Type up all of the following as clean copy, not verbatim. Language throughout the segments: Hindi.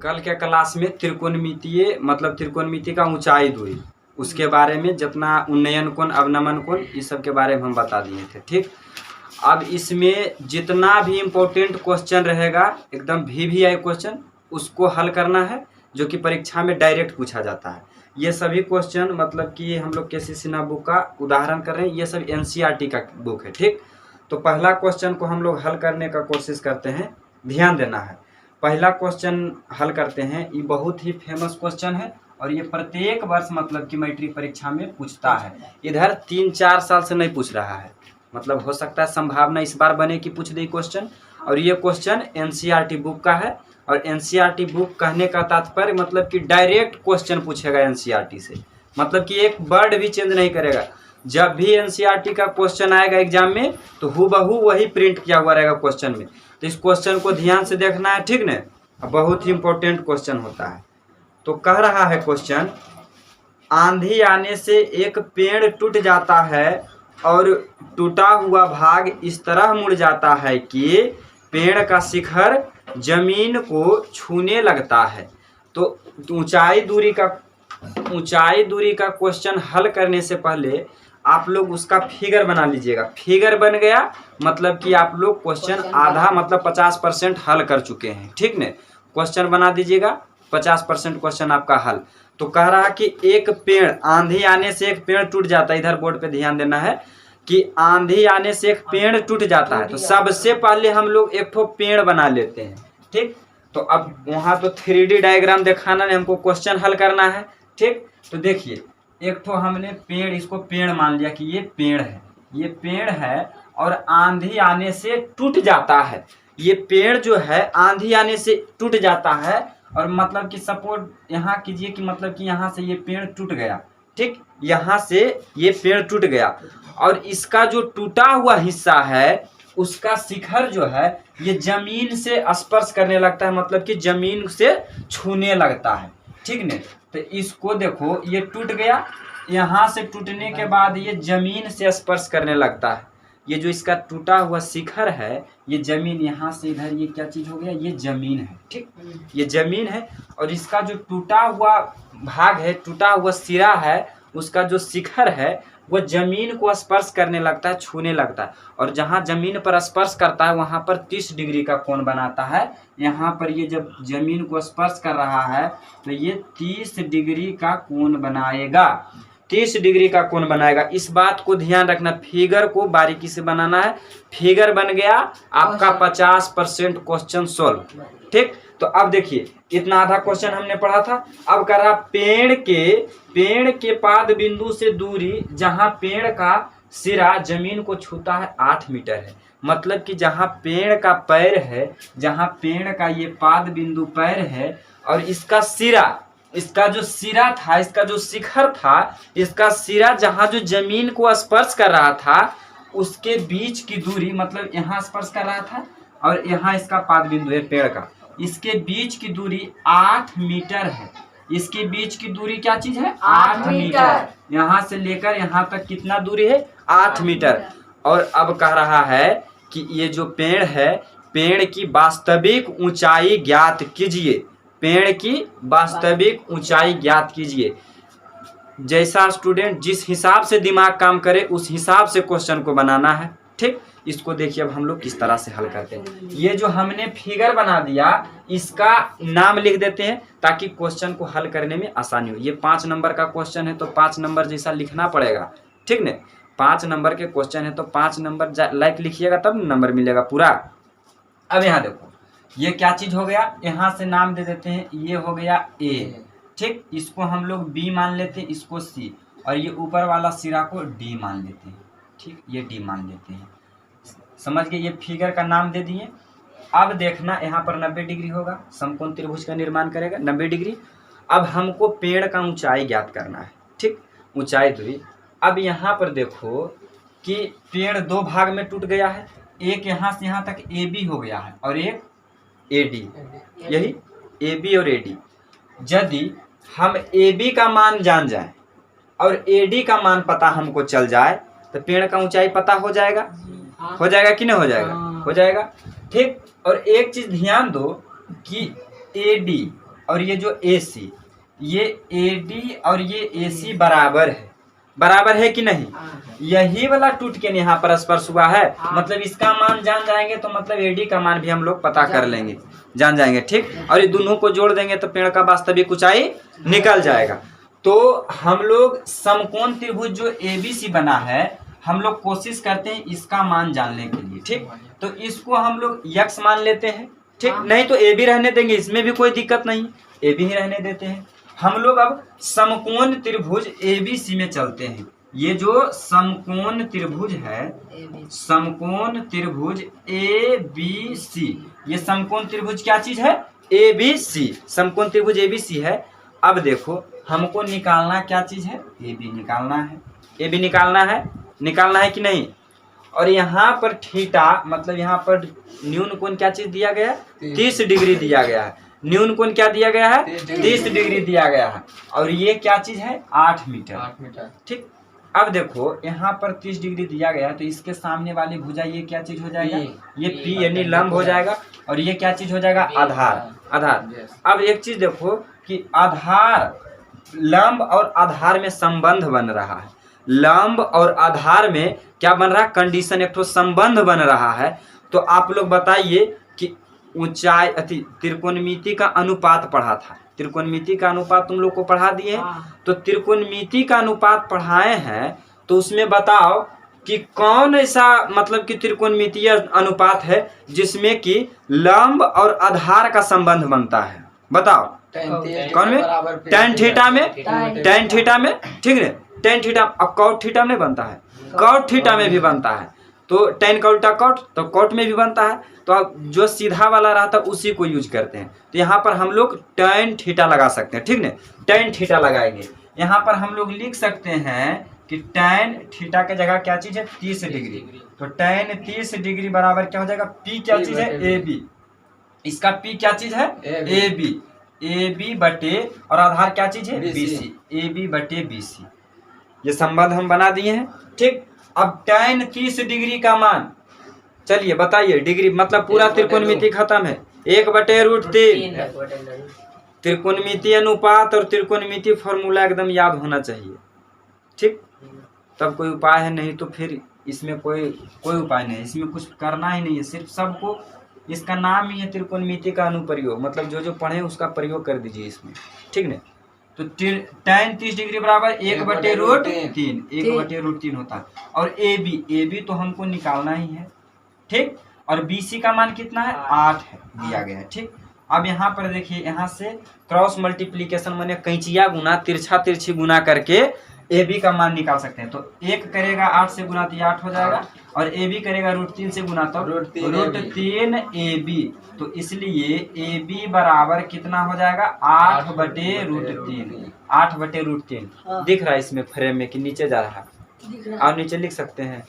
कल के क्लास में त्रिकोणमितीय मतलब त्रिकोणमिति का ऊंचाई दूरी उसके बारे में जितना उन्नयन कोण अवनमन कोण इस सब के बारे में हम बता दिए थे। ठीक, अब इसमें जितना भी इम्पोर्टेंट क्वेश्चन रहेगा एकदम VVI क्वेश्चन उसको हल करना है, जो कि परीक्षा में डायरेक्ट पूछा जाता है। ये सभी क्वेश्चन मतलब कि हम लोग KC सिन्हा बुक का उदाहरण कर रहे हैं, ये सब NCERT का बुक है। ठीक, तो पहला क्वेश्चन को हम लोग हल करने का कोशिश करते हैं, ध्यान देना है। पहला क्वेश्चन हल करते हैं, ये बहुत ही फेमस क्वेश्चन है और ये प्रत्येक वर्ष मतलब कि मैट्रिक परीक्षा में पूछता है। इधर 3-4 साल से नहीं पूछ रहा है, मतलब हो सकता है संभावना इस बार बने कि पूछ दे क्वेश्चन। और ये क्वेश्चन NCERT बुक का है और NCERT बुक कहने का तात्पर्य मतलब कि डायरेक्ट क्वेश्चन पूछेगा NCERT से, मतलब कि एक वर्ड भी चेंज नहीं करेगा। जब भी NCERT का क्वेश्चन आएगा एग्जाम में तो हूबहू वही प्रिंट किया हुआ रहेगा क्वेश्चन में। तो इस क्वेश्चन को ध्यान से देखना है, ठीक न, बहुत ही इंपॉर्टेंट क्वेश्चन होता है। तो कह रहा है क्वेश्चन, आंधी आने से एक पेड़ टूट जाता है और टूटा हुआ भाग इस तरह मुड़ जाता है कि पेड़ का शिखर जमीन को छूने लगता है। तो ऊंचाई दूरी का क्वेश्चन हल करने से पहले आप लोग उसका फिगर बना लीजिएगा। फिगर बन गया मतलब कि आप लोग क्वेश्चन आधा मतलब 50% हल कर चुके हैं। ठीक न, क्वेश्चन बना दीजिएगा, 50% क्वेश्चन आपका हल। तो कह रहा कि एक पेड़, आंधी आने से एक पेड़ टूट जाता है। इधर बोर्ड पे ध्यान देना है कि आंधी आने से एक पेड़ टूट जाता है। तो सबसे पहले हम लोग एक ठो पेड़ बना लेते हैं। ठीक, तो अब वहाँ तो 3D डायग्राम दिखाना नहीं, हमको क्वेश्चन हल करना है। ठीक, तो देखिए एक ठो हमने पेड़, इसको पेड़ मान लिया कि ये पेड़ है, ये पेड़ है और आंधी आने से टूट जाता है। ये पेड़ जो है आंधी आने से टूट जाता है और मतलब कि सपोर्ट यहाँ कीजिए कि मतलब कि यहाँ से ये पेड़ टूट गया। ठीक, यहाँ से ये पेड़ टूट गया और इसका जो टूटा हुआ हिस्सा है उसका शिखर जो है ये जमीन से स्पर्श करने लगता है, मतलब कि जमीन से छूने लगता है। ठीक न, तो इसको देखो ये टूट गया, यहाँ से टूटने के बाद ये जमीन से स्पर्श करने लगता है। ये जो इसका टूटा हुआ शिखर है ये जमीन, यहाँ से इधर ये क्या चीज हो गया, ये जमीन है। ठीक, ये जमीन है और इसका जो टूटा हुआ भाग है, टूटा हुआ सिरा है, उसका जो शिखर है वो जमीन को स्पर्श करने लगता है, छूने लगता है। और जहाँ जमीन पर स्पर्श करता है वहाँ पर 30 डिग्री का कोण बनाता है। यहाँ पर ये जब जमीन को स्पर्श कर रहा है तो ये 30 डिग्री का कोण बनाएगा, 30 डिग्री का कोण बनाएगा। इस बात को ध्यान रखना, फिगर को बारीकी से बनाना है। फिगर बन गया आपका 50% क्वेश्चन सोल्व। ठीक, तो अब देखिए इतना आधा क्वेश्चन हमने पढ़ा था। अब कर रहा पेड़ के पाद बिंदु से दूरी जहां पेड़ का सिरा जमीन को छूता है 8 मीटर है। मतलब कि जहां पेड़ का पैर है, जहां पेड़ का ये पाद बिंदु पैर है और इसका सिरा, इसका जो सिरा था, इसका जो शिखर था, इसका सिरा जहां जो जमीन को स्पर्श कर रहा था उसके बीच की दूरी, मतलब यहाँ स्पर्श कर रहा था और यहाँ इसका पाद बिंदु है पेड़ का, इसके बीच की दूरी 8 मीटर है। इसके बीच की दूरी क्या चीज है, 8 मीटर। यहाँ से लेकर यहाँ तक कितना दूरी है, 8 मीटर। और अब कह रहा है कि ये जो पेड़ है, पेड़ की वास्तविक ऊंचाई ज्ञात कीजिए, पेड़ की वास्तविक ऊंचाई ज्ञात कीजिए। जैसा स्टूडेंट जिस हिसाब से दिमाग काम करे उस हिसाब से क्वेश्चन को बनाना है। ठीक, इसको देखिए अब हम लोग किस तरह से हल करते हैं। ये जो हमने फिगर बना दिया इसका नाम लिख देते हैं ताकि क्वेश्चन को हल करने में आसानी हो। ये 5 नंबर का क्वेश्चन है तो 5 नंबर जैसा लिखना पड़ेगा। ठीक न, 5 नंबर के क्वेश्चन है तो 5 नंबर लाइक लिखिएगा तब नंबर मिलेगा पूरा। अब यहाँ देखो ये क्या चीज हो गया, यहाँ से नाम दे देते हैं, ये हो गया A। ठीक, इसको हम लोग B मान लेते हैं, इसको C, और ये ऊपर वाला सिरा को D मान लेते हैं। ठीक, ये D मान लेते हैं। समझ गए, ये फिगर का नाम दे दिए। अब देखना यहाँ पर 90 डिग्री होगा, समकोण त्रिभुज का निर्माण करेगा 90 डिग्री। अब हमको पेड़ का ऊंचाई ज्ञात करना है। ठीक, ऊंचाई दूरी। अब यहाँ पर देखो कि पेड़ 2 भाग में टूट गया है, एक यहाँ से यहाँ तक AB हो गया है और एक AD, यही AB और AD। यदि हम AB का मान जान जाए और AD का मान पता हमको चल जाए तो पेड़ का ऊंचाई पता हो जाएगा। हो जाएगा कि नहीं हो जाएगा, हो जाएगा। ठीक, और एक चीज ध्यान दो कि AD और ये जो AC, ये AD और ये AC बराबर है कि नहीं? यही वाला टूट के यहाँ पर स्पर्श हुआ है, मतलब इसका मान जान जाएंगे तो मतलब AD का मान भी हम लोग पता कर लेंगे, जान जाएंगे, ठीक। और ये दोनों को जोड़ देंगे तो पेड़ का वास्तविक ऊंचाई निकल जाएगा। तो हम लोग समकोण त्रिभुज जो ABC बना है, हम लोग कोशिश करते हैं इसका मान जानने के लिए, ठीक। तो इसको हम लोग x मान लेते हैं, ठीक। नहीं तो AB रहने देंगे, इसमें भी कोई दिक्कत नहीं, AB ही रहने देते हैं। हम लोग अब समकोण त्रिभुज ABC में चलते हैं। ये जो समकोण त्रिभुज है, समकोण त्रिभुज ABC, ये समकोण त्रिभुज क्या चीज है? ABC, समकोण त्रिभुज ABC है। अब देखो हमको निकालना क्या चीज है? AB निकालना है। AB निकालना है कि नहीं? और यहाँ पर थीटा, मतलब यहाँ पर न्यून कोण क्या चीज दिया गया है? 30 डिग्री दिया गया है। न्यून कोण क्या दिया गया है? 30 डिग्री दिया गया है। और ये क्या चीज है? 8 मीटर, ठीक। अब देखो यहाँ पर 30 डिग्री दिया गया है, तो इसके सामने वाली भुजा ये क्या चीज हो जाएगा? ये P यानी लंब हो जाएगा। और ये क्या चीज हो जाएगा? आधार। अब एक चीज देखो कि आधार, लंब और आधार में संबंध बन रहा है। लंब और आधार में क्या बन रहा है? कंडीशन, एक तो संबंध बन रहा है। तो आप लोग बताइए कि ऊंचाई त्रिकोणमिति का अनुपात पढ़ा था, त्रिकोणमिति का अनुपात तुम लोग को पढ़ा दिए हैं। तो त्रिकोणमिति का अनुपात पढ़ाए हैं, तो उसमें बताओ कि कौन ऐसा मतलब कि त्रिकोणमितीय अनुपात है जिसमें कि लंब और आधार का संबंध बनता है? बताओ कौन में? tan थीटा में, ठीक है। tan थीटा, अब cot थीटा में बनता है, cot थीटा में भी बनता है। तो tan का उल्टा cot, तो cot में भी बनता है। तो अब जो सीधा वाला रहता है उसी को यूज करते हैं। तो यहाँ पर हम लोग tan थीटा लगा सकते हैं, ठीक है। tan थीटा लगाएंगे। यहाँ पर हम लोग लिख सकते हैं कि tan थीटा के जगह क्या चीज है? 30 डिग्री। तो tan 30 डिग्री बराबर क्या हो जाएगा? P क्या चीज है? AB। इसका P क्या चीज है? AB बटे, और आधार क्या चीज है? BC। AB बटे BC, ये संबंध हम बना दिए हैं, ठीक। अब tan 30 डिग्री का मान, चलिए बताइए, डिग्री मतलब पूरा त्रिकोणमिति खत्म है। 1/√3 त्रिकोणमिति अनुपात और त्रिकोणमिति फॉर्मूला एकदम याद होना चाहिए, ठीक। तब कोई उपाय है, नहीं तो फिर इसमें कोई उपाय नहीं, इसमें कुछ करना ही नहीं है। सिर्फ सबको, इसका नाम ही है त्रिकोणमिति का अनुप्रयोग, मतलब जो पढ़े उसका प्रयोग कर दीजिए इसमें, ठीक है। तो tan 30 डिग्री बराबर 1/√3, 1/√3 होता है। और AB तो हमको निकालना ही है, ठीक। और BC का मान कितना है? 8 है, दिया गया है, ठीक। अब यहाँ पर देखिए, यहाँ से क्रॉस मल्टीप्लीकेशन माने कैंचिया गुना, तिरछी गुना करके AB का मान निकाल सकते हैं। तो 1 करेगा 8 से गुना तो 8 हो जाएगा, और AB करेगा √3 से गुना तो √3 AB। तो इसलिए AB बराबर कितना हो जाएगा? 8/√3, 8/√3। दिख रहा है इसमें फ्रेम में कि नीचे जा रहा है? आप नीचे लिख सकते हैं,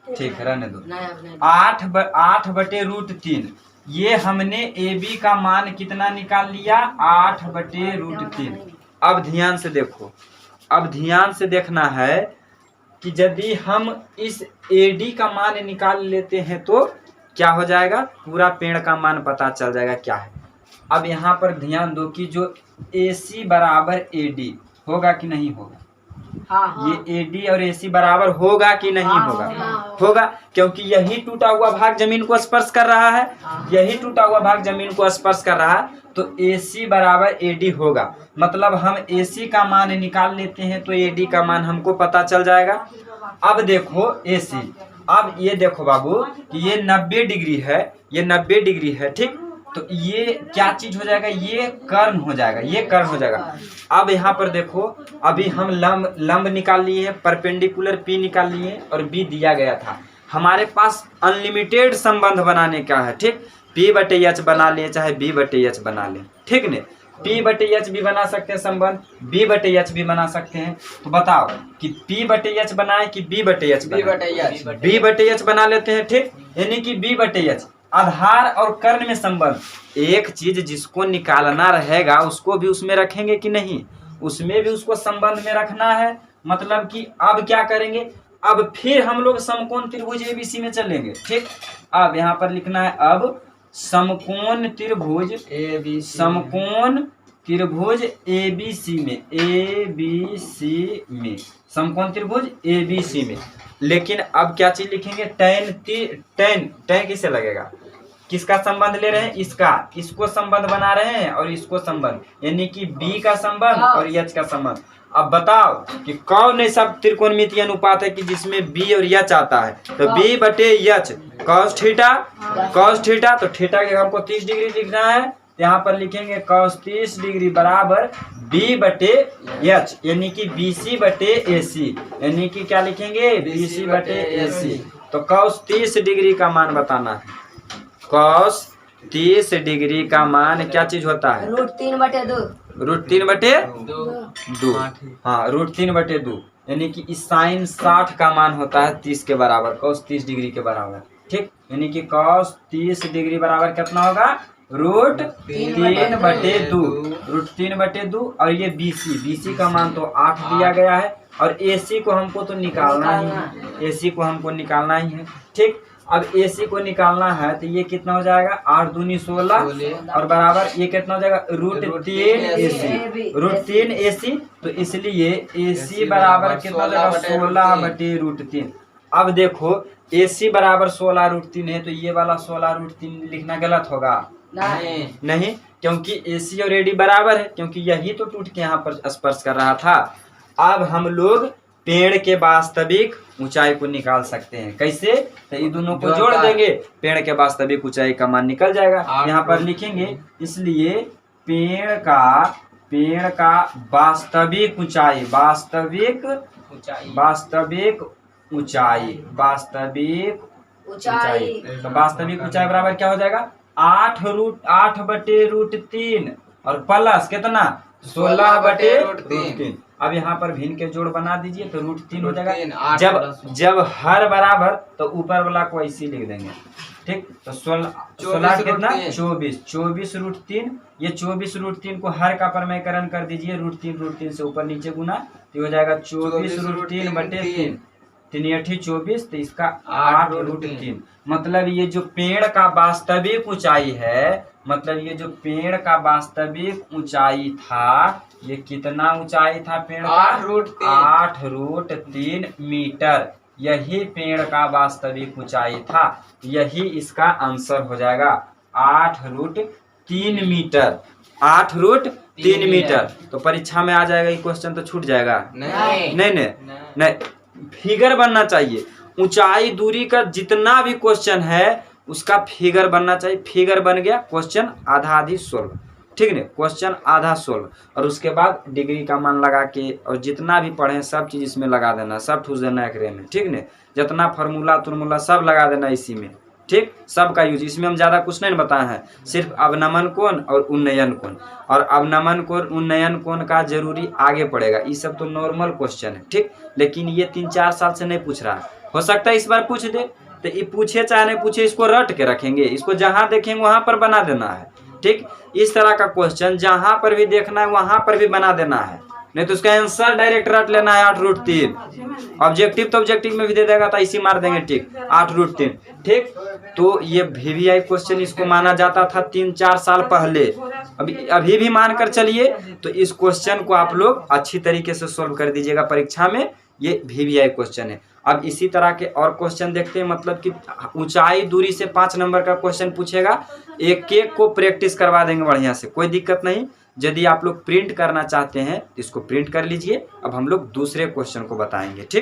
ठीक है, रहने दो। 8/√3, ये हमने AB का मान कितना निकाल लिया? 8/√3। अब ध्यान से देखो, अब ध्यान से देखना है कि यदि हम इस AD का मान निकाल लेते हैं तो क्या हो जाएगा? पूरा पेड़ का मान पता चल जाएगा क्या है। अब यहाँ पर ध्यान दो कि जो AC बराबर AD होगा कि नहीं होगा? ये AD और AC बराबर होगा कि नहीं होगा? होगा, क्योंकि यही टूटा हुआ भाग जमीन को स्पर्श कर रहा है, यही टूटा हुआ भाग जमीन को स्पर्श कर रहा है। तो AC बराबर AD होगा, मतलब हम AC का मान निकाल लेते हैं तो AD का मान हमको पता चल जाएगा। अब देखो AC, अब ये देखो बाबू कि ये 90 डिग्री है, ये 90 डिग्री है, ठीक। तो ये क्या चीज हो जाएगा? ये कर्ण हो जाएगा, ये कर्ण हो जाएगा। अब यहाँ पर देखो, अभी हम लंब निकाल लिए हैं, परपेंडिकुलर P निकाल लिए और B दिया गया था। हमारे पास अनलिमिटेड संबंध बनाने का है, ठीक। P/H बना ले, चाहे B/H बना ले, ठीक ने। P/H भी बना सकते हैं संबंध, B/H भी बना सकते हैं। तो बताओ कि P/H बनाए कि B/H? B/H बना लेते हैं, ठीक। यानी कि B/H आधार और कर्ण में संबंध। एक चीज जिसको निकालना रहेगा उसको भी उसमें रखेंगे कि नहीं? उसमें भी उसको संबंध में रखना है। मतलब कि अब क्या करेंगे? अब फिर हम लोग समकोण त्रिभुज ABC में चलेंगे, ठीक। अब यहाँ पर लिखना है, अब समकोण त्रिभुज समकोण त्रिभुज ABC में समकोण त्रिभुज ABC में। लेकिन अब क्या चीज लिखेंगे, टैन किससे लगेगा, किसका संबंध ले रहे हैं, इसको संबंध बना रहे हैं और इसको संबंध, यानी कि B का संबंध और H का संबंध। अब बताओ कि कौन ऐसा त्रिकोणमितीय अनुपात है कि जिसमें B और H आता है, तो B बटे H cos थीटा, तो थीटा के हमको 30 डिग्री लिखना है, यहाँ पर लिखेंगे cos 30 डिग्री बराबर B बटे H, यानी कि BC बटे AC, यानी कि क्या लिखेंगे, BC बटे AC। तो cos 30 डिग्री का मान बताना है, cos 30 डिग्री का मान क्या चीज होता है, √3 बटे 2। हाँ, √3 बटे 2, यानी कि sin 60 का मान होता है 30 के बराबर, cos 30 डिग्री के बराबर। ठीक, यानी कि cos 30 डिग्री बराबर कितना होगा, √3 बटे 2। और ये BC का मान तो 8 दिया गया है, और AC को हमको तो निकालना ही है, AC को हमको निकालना ही है। ठीक, अब AC को निकालना है तो ये कितना हो जाएगा, 8 दूनी 16 और बराबर ये कितना हो जाएगा, √3 AC। तो इसलिए AC बराबर कितना हो जाएगा, 16 बटे √3। अब देखो AC बराबर 16 √3 है, तो ये वाला 16 √3 लिखना गलत होगा, नहीं, क्योंकि AC और AD बराबर है, क्योंकि यही तो टूट के यहाँ पर स्पर्श कर रहा था। अब हम लोग पेड़ के वास्तविक ऊंचाई को निकाल सकते हैं, कैसे, तो ये दोनों को जोड़ देंगे, पेड़ के वास्तविक ऊंचाई का मान निकल जाएगा। यहाँ पर लिखेंगे, इसलिए पेड़ का वास्तविक ऊंचाई तो वास्तविक ऊंचाई बराबर क्या हो जाएगा, 8 बटे √3 और प्लस कितना, 16 बटे √3। अब यहाँ पर भिन्न के जोड़ बना दीजिए तो √3 हो जाएगा। जब हर बराबर तो ऊपर वाला को ऐसे लिख देंगे। ठीक, तो 16 कितना, 24 √3। ये 24 √3 को हर का परमेयकरण कर दीजिए, √3 से ऊपर नीचे गुना, तो हो जाएगा 24 √3 बटे 3, 3 24, तो इसका 8 √3। मतलब ये जो पेड़ का वास्तविक ऊंचाई है, मतलब ये जो पेड़ का वास्तविक ऊंचाई था, ये कितना ऊंचाई था पेड़ का, 8 √3 मीटर। यही पेड़ का वास्तविक ऊंचाई था, यही इसका आंसर हो जाएगा, 8 √3 मीटर, 8 √3 मीटर। तो परीक्षा में आ जाएगा, ये क्वेश्चन तो छूट जाएगा, नहीं, फिगर बनना चाहिए। ऊंचाई दूरी का जितना भी क्वेश्चन है उसका फिगर बनना चाहिए, फिगर बन गया, क्वेश्चन आधा सोल्व। ठीक है, क्वेश्चन आधा सोल्व, और उसके बाद डिग्री का मान लगा के और जितना भी पढ़े सब चीज इसमें लगा देना, सब ठूस देना एकरे में। ठीक ने, जितना फार्मूला सब लगा देना इसी में। ठीक, सबका यूज, इसमें हम ज्यादा कुछ नहीं बताए हैं, सिर्फ अवनमन कोण और उन्नयन कोण, और अवनमन कोण उन्नयन कोण का जरूरी आगे पड़ेगा। ये सब तो नॉर्मल क्वेश्चन है। ठीक, लेकिन ये 3-4 साल से नहीं पूछ रहा है, हो सकता है इस बार पूछ दे, तो ये पूछे चाहे नहीं पूछे, इसको रट के रखेंगे, इसको जहां देखेंगे वहां पर बना देना है। ठीक, इस तरह का क्वेश्चन जहां पर भी देखना है वहां पर भी बना देना है, नहीं तो उसका आंसर डायरेक्ट रट लेना है, 8 √3। ऑब्जेक्टिव तो ऑब्जेक्टिव में भी दे देगा तो इसी मार देंगे। ठीक, 8 √3। ठीक, तो ये VVI क्वेश्चन इसको माना जाता था 3-4 साल पहले, अभी भी मान कर चलिए। तो इस क्वेश्चन को आप लोग अच्छी तरीके से सोल्व कर दीजिएगा परीक्षा में, ये VVI क्वेश्चन है। अब इसी तरह के और क्वेश्चन देखते हैं, मतलब कि ऊंचाई दूरी से 5 नंबर का क्वेश्चन पूछेगा, एक को प्रैक्टिस करवा देंगे बढ़िया से, कोई दिक्कत नहीं। यदि आप लोग प्रिंट करना चाहते हैं इसको प्रिंट कर लीजिए। अब हम लोग दूसरे क्वेश्चन को बताएंगे। ठीक।